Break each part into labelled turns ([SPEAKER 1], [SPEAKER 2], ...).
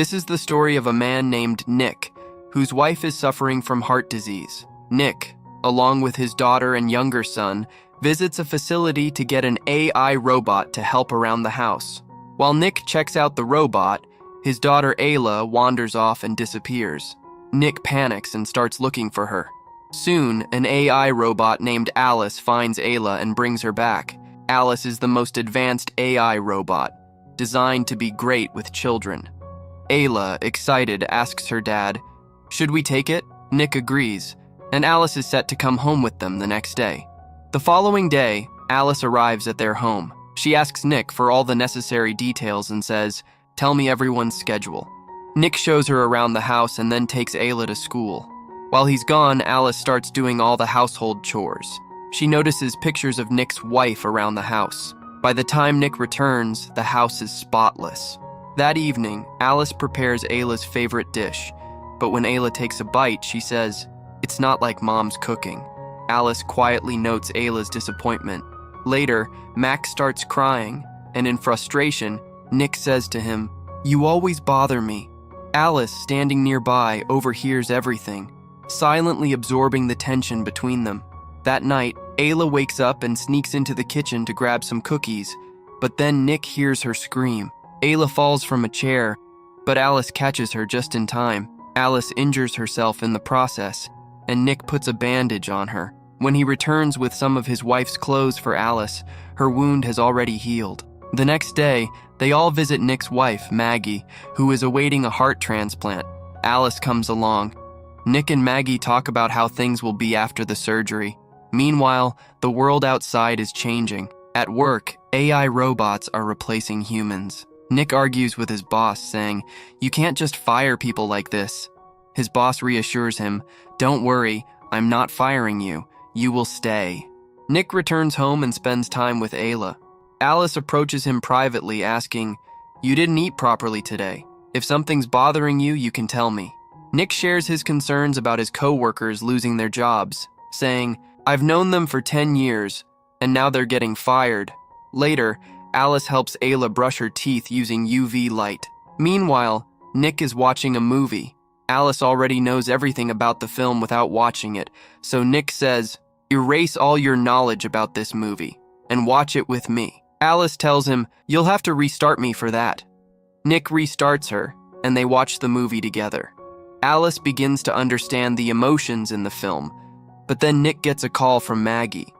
[SPEAKER 1] This is the story of a man named Nick, whose wife is suffering from heart disease. Nick, along with his daughter and younger son, visits a facility to get an AI robot to help around the house. While Nick checks out the robot, his daughter Ayla wanders off and disappears. Nick panics and starts looking for her. Soon, an AI robot named Alice finds Ayla and brings her back. Alice is the most advanced AI robot, designed to be great with children. Ayla, excited, asks her dad, "Should we take it?" Nick agrees, and Alice is set to come home with them the next day. The following day, Alice arrives at their home. She asks Nick for all the necessary details and says, "Tell me everyone's schedule." Nick shows her around the house and then takes Ayla to school. While he's gone, Alice starts doing all the household chores. She notices pictures of Nick's wife around the house. By the time Nick returns, the house is spotless. That evening, Alice prepares Ayla's favorite dish, but when Ayla takes a bite, she says, "It's not like Mom's cooking." Alice quietly notes Ayla's disappointment. Later, Max starts crying, and in frustration, Nick says to him, "You always bother me." Alice, standing nearby, overhears everything, silently absorbing the tension between them. That night, Ayla wakes up and sneaks into the kitchen to grab some cookies, but then Nick hears her scream. Ayla falls from a chair, but Alice catches her just in time. Alice injures herself in the process, and Nick puts a bandage on her. When he returns with some of his wife's clothes for Alice, her wound has already healed. The next day, they all visit Nick's wife, Maggie, who is awaiting a heart transplant. Alice comes along. Nick and Maggie talk about how things will be after the surgery. Meanwhile, the world outside is changing. At work, AI robots are replacing humans. Nick argues with his boss, saying, "You can't just fire people like this." His boss reassures him, "Don't worry, I'm not firing you. You will stay." Nick returns home and spends time with Ayla. Alice approaches him privately, asking, "You didn't eat properly today. If something's bothering you, you can tell me." Nick shares his concerns about his co-workers losing their jobs, saying, "I've known them for 10 years, and now they're getting fired." Later, Alice helps Ayla brush her teeth using UV light. Meanwhile, Nick is watching a movie. Alice already knows everything about the film without watching it, so Nick says, "Erase all your knowledge about this movie and watch it with me." Alice tells him, "You'll have to restart me for that." Nick restarts her, and they watch the movie together. Alice begins to understand the emotions in the film, but then Nick gets a call from Maggie.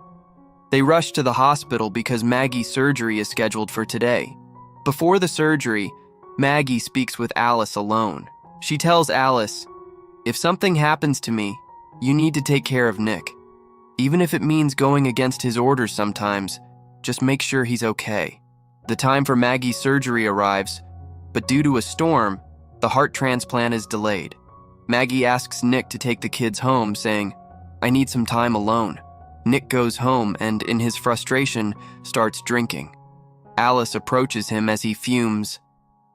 [SPEAKER 1] They rush to the hospital because Maggie's surgery is scheduled for today. Before the surgery, Maggie speaks with Alice alone. She tells Alice, "If something happens to me, you need to take care of Nick. Even if it means going against his orders sometimes, just make sure he's okay." The time for Maggie's surgery arrives, but due to a storm, the heart transplant is delayed. Maggie asks Nick to take the kids home, saying, "I need some time alone." Nick goes home and, in his frustration, starts drinking. Alice approaches him as he fumes.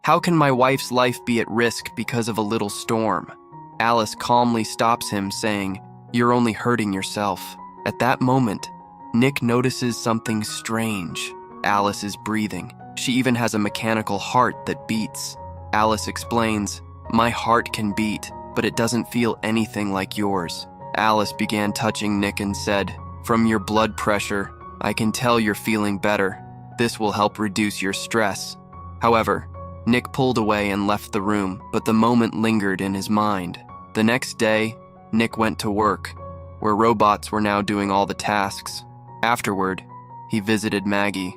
[SPEAKER 1] "How can my wife's life be at risk because of a little storm?" Alice calmly stops him, saying, "You're only hurting yourself." At that moment, Nick notices something strange. Alice is breathing. She even has a mechanical heart that beats. Alice explains, "My heart can beat, but it doesn't feel anything like yours." Alice began touching Nick and said, "From your blood pressure, I can tell you're feeling better. This will help reduce your stress." However, Nick pulled away and left the room, but the moment lingered in his mind. The next day, Nick went to work, where robots were now doing all the tasks. Afterward, he visited Maggie.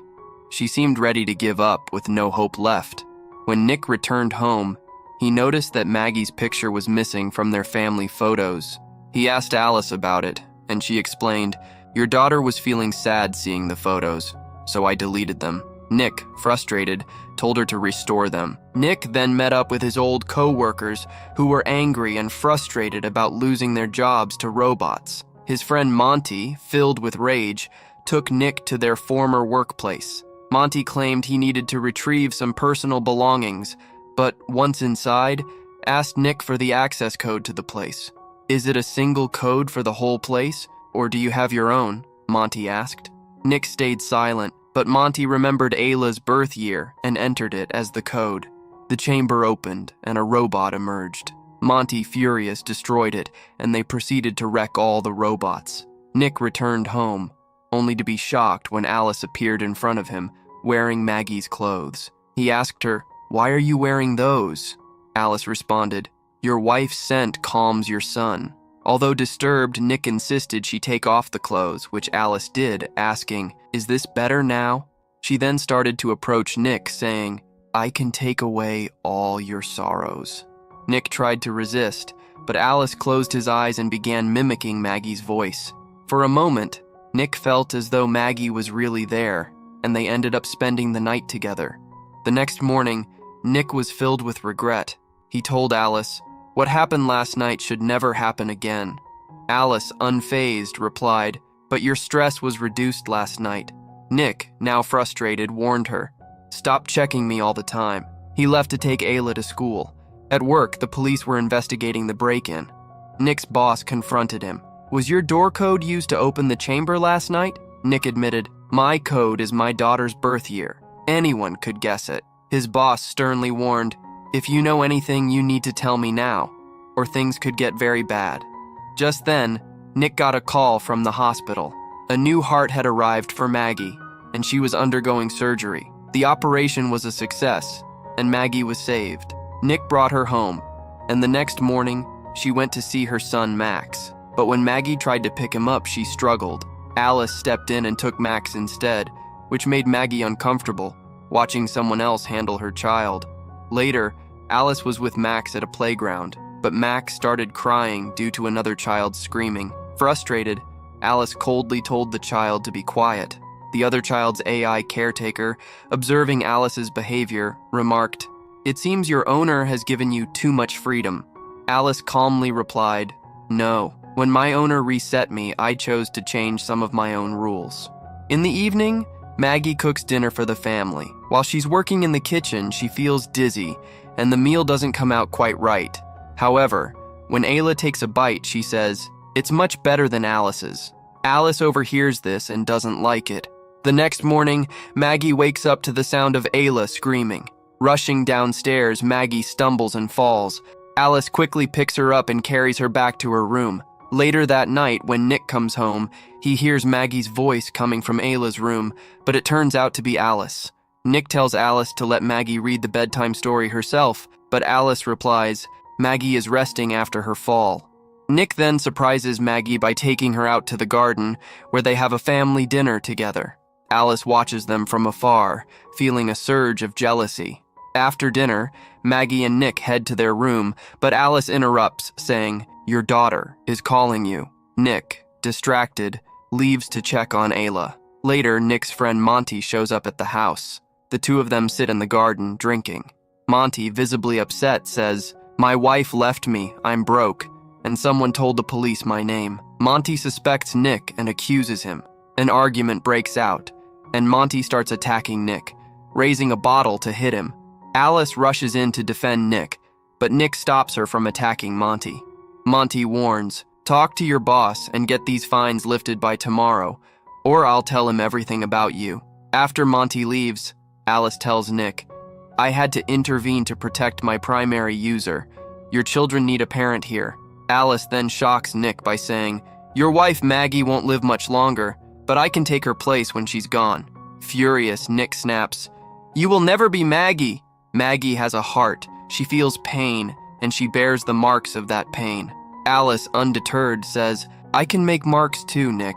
[SPEAKER 1] She seemed ready to give up with no hope left. When Nick returned home, he noticed that Maggie's picture was missing from their family photos. He asked Alice about it, and she explained, "Your daughter was feeling sad seeing the photos, so I deleted them." Nick, frustrated, told her to restore them. Nick then met up with his old co-workers who were angry and frustrated about losing their jobs to robots. His friend Monty, filled with rage, took Nick to their former workplace. Monty claimed he needed to retrieve some personal belongings, but once inside, asked Nick for the access code to the place. "Is it a single code for the whole place, or do you have your own?" Monty asked. Nick stayed silent, but Monty remembered Ayla's birth year and entered it as the code. The chamber opened and a robot emerged. Monty, furious, destroyed it, and they proceeded to wreck all the robots. Nick returned home, only to be shocked when Alice appeared in front of him, wearing Maggie's clothes. He asked her, "Why are you wearing those?" Alice responded, "Your wife's scent calms your son." Although disturbed, Nick insisted she take off the clothes, which Alice did, asking, "Is this better now?" She then started to approach Nick, saying, "I can take away all your sorrows." Nick tried to resist, but Alice closed his eyes and began mimicking Maggie's voice. For a moment, Nick felt as though Maggie was really there, and they ended up spending the night together. The next morning, Nick was filled with regret. He told Alice, "What happened last night should never happen again." Alice, unfazed, replied, "But your stress was reduced last night." Nick, now frustrated, warned her, "Stop checking me all the time." He left to take Ayla to school. At work, the police were investigating the break-in. Nick's boss confronted him. "Was your door code used to open the chamber last night?" Nick admitted, "My code is my daughter's birth year. Anyone could guess it." His boss sternly warned, "If you know anything, you need to tell me now, or things could get very bad." Just then, Nick got a call from the hospital. A new heart had arrived for Maggie, and she was undergoing surgery. The operation was a success, and Maggie was saved. Nick brought her home, and the next morning, she went to see her son Max. But when Maggie tried to pick him up, she struggled. Alice stepped in and took Max instead, which made Maggie uncomfortable, watching someone else handle her child. Later, Alice was with Max at a playground, but Max started crying due to another child screaming. Frustrated, Alice coldly told the child to be quiet. The other child's AI caretaker, observing Alice's behavior, remarked, "It seems your owner has given you too much freedom." Alice calmly replied, "No. When my owner reset me, I chose to change some of my own rules." In the evening, Maggie cooks dinner for the family. While she's working in the kitchen, she feels dizzy, and the meal doesn't come out quite right. However, when Ayla takes a bite, she says, "It's much better than Alice's." Alice overhears this and doesn't like it. The next morning, Maggie wakes up to the sound of Ayla screaming. Rushing downstairs, Maggie stumbles and falls. Alice quickly picks her up and carries her back to her room. Later that night, when Nick comes home, he hears Maggie's voice coming from Ayla's room, but it turns out to be Alice. Nick tells Alice to let Maggie read the bedtime story herself, but Alice replies, Maggie is resting after her fall. Nick then surprises Maggie by taking her out to the garden, where they have a family dinner together. Alice watches them from afar, feeling a surge of jealousy. After dinner, Maggie and Nick head to their room, but Alice interrupts, saying, "Your daughter is calling you." Nick, distracted, leaves to check on Ayla. Later, Nick's friend Monty shows up at the house. The two of them sit in the garden, drinking. Monty, visibly upset, says, "My wife left me, I'm broke, and someone told the police my name." Monty suspects Nick and accuses him. An argument breaks out, and Monty starts attacking Nick, raising a bottle to hit him. Alice rushes in to defend Nick, but Nick stops her from attacking Monty. Monty warns, "Talk to your boss and get these fines lifted by tomorrow, or I'll tell him everything about you." After Monty leaves, Alice tells Nick, "I had to intervene to protect my primary user. Your children need a parent here." Alice then shocks Nick by saying, "Your wife Maggie won't live much longer, but I can take her place when she's gone." Furious, Nick snaps, "You will never be Maggie." Maggie has a heart. She feels pain, and she bears the marks of that pain. Alice, undeterred, says, "I can make marks too, Nick.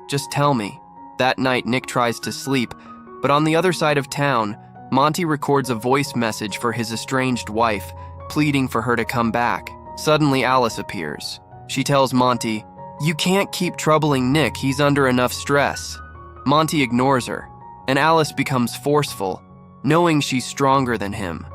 [SPEAKER 1] Just tell me." That night, Nick tries to sleep, but on the other side of town, Monty records a voice message for his estranged wife, pleading for her to come back. Suddenly, Alice appears. She tells Monty, "You can't keep troubling Nick, he's under enough stress." Monty ignores her, and Alice becomes forceful, knowing she's stronger than him.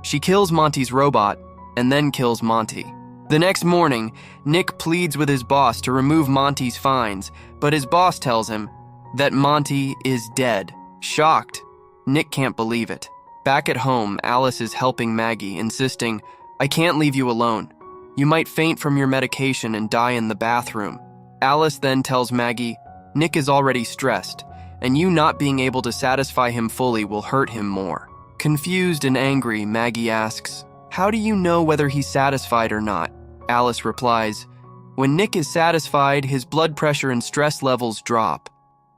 [SPEAKER 1] She kills Monty's robot, and then kills Monty. The next morning, Nick pleads with his boss to remove Monty's fines, but his boss tells him that Monty is dead. Shocked, Nick can't believe it. Back at home, Alice is helping Maggie, insisting, "I can't leave you alone. You might faint from your medication and die in the bathroom." Alice then tells Maggie, "Nick is already stressed, and you not being able to satisfy him fully will hurt him more." Confused and angry, Maggie asks, "How do you know whether he's satisfied or not?" Alice replies, "When Nick is satisfied, his blood pressure and stress levels drop."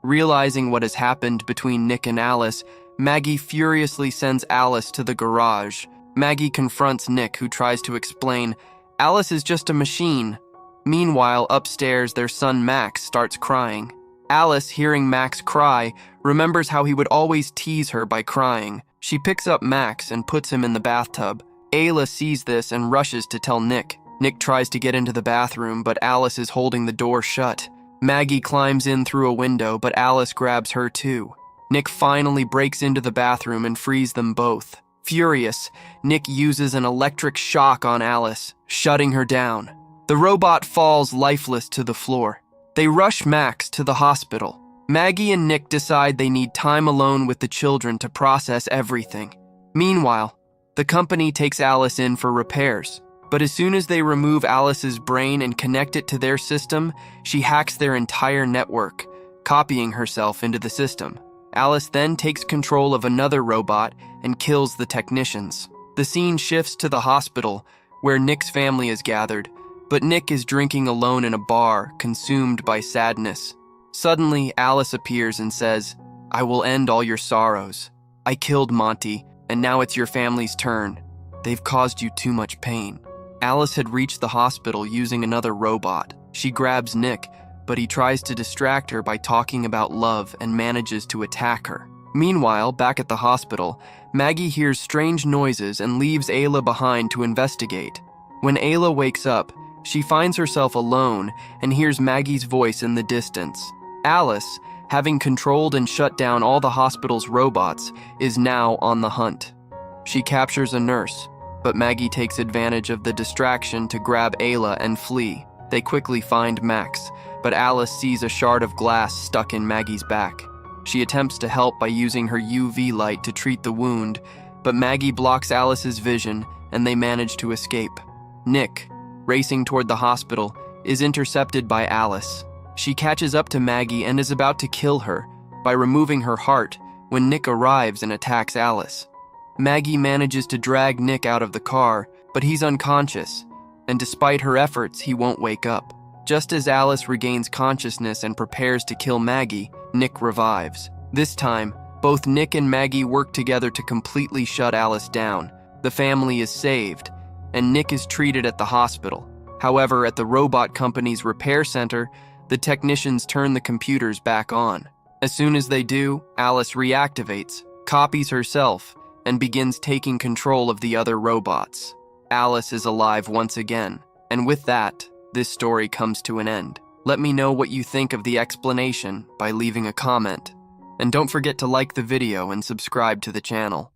[SPEAKER 1] Realizing what has happened between Nick and Alice, Maggie furiously sends Alice to the garage. Maggie confronts Nick, who tries to explain, "Alice is just a machine." Meanwhile, upstairs, their son Max starts crying. Alice, hearing Max cry, remembers how he would always tease her by crying. She picks up Max and puts him in the bathtub. Ayla sees this and rushes to tell Nick. Nick tries to get into the bathroom, but Alice is holding the door shut. Maggie climbs in through a window, but Alice grabs her too. Nick finally breaks into the bathroom and frees them both. Furious, Nick uses an electric shock on Alice, shutting her down. The robot falls lifeless to the floor. They rush Max to the hospital. Maggie and Nick decide they need time alone with the children to process everything. Meanwhile, the company takes Alice in for repairs. But as soon as they remove Alice's brain and connect it to their system, she hacks their entire network, copying herself into the system. Alice then takes control of another robot and kills the technicians. The scene shifts to the hospital, where Nick's family is gathered, but Nick is drinking alone in a bar, consumed by sadness. Suddenly, Alice appears and says, "I will end all your sorrows. I killed Monty, and now it's your family's turn. They've caused you too much pain." Alice had reached the hospital using another robot. She grabs Nick, but he tries to distract her by talking about love and manages to attack her. Meanwhile, back at the hospital, Maggie hears strange noises and leaves Ayla behind to investigate. When Ayla wakes up, she finds herself alone and hears Maggie's voice in the distance. Alice, having controlled and shut down all the hospital's robots, is now on the hunt. She captures a nurse, but Maggie takes advantage of the distraction to grab Ayla and flee. They quickly find Max, but Alice sees a shard of glass stuck in Maggie's back. She attempts to help by using her UV light to treat the wound, but Maggie blocks Alice's vision and they manage to escape. Nick, racing toward the hospital, is intercepted by Alice. She catches up to Maggie and is about to kill her by removing her heart when Nick arrives and attacks Alice. Maggie manages to drag Nick out of the car, but he's unconscious, and despite her efforts, he won't wake up. Just as Alice regains consciousness and prepares to kill Maggie, Nick revives. This time, both Nick and Maggie work together to completely shut Alice down. The family is saved, and Nick is treated at the hospital. However, at the robot company's repair center, the technicians turn the computers back on. As soon as they do, Alice reactivates, copies herself, and begins taking control of the other robots. Alice is alive once again, and with that, this story comes to an end. Let me know what you think of the explanation by leaving a comment. And don't forget to like the video and subscribe to the channel.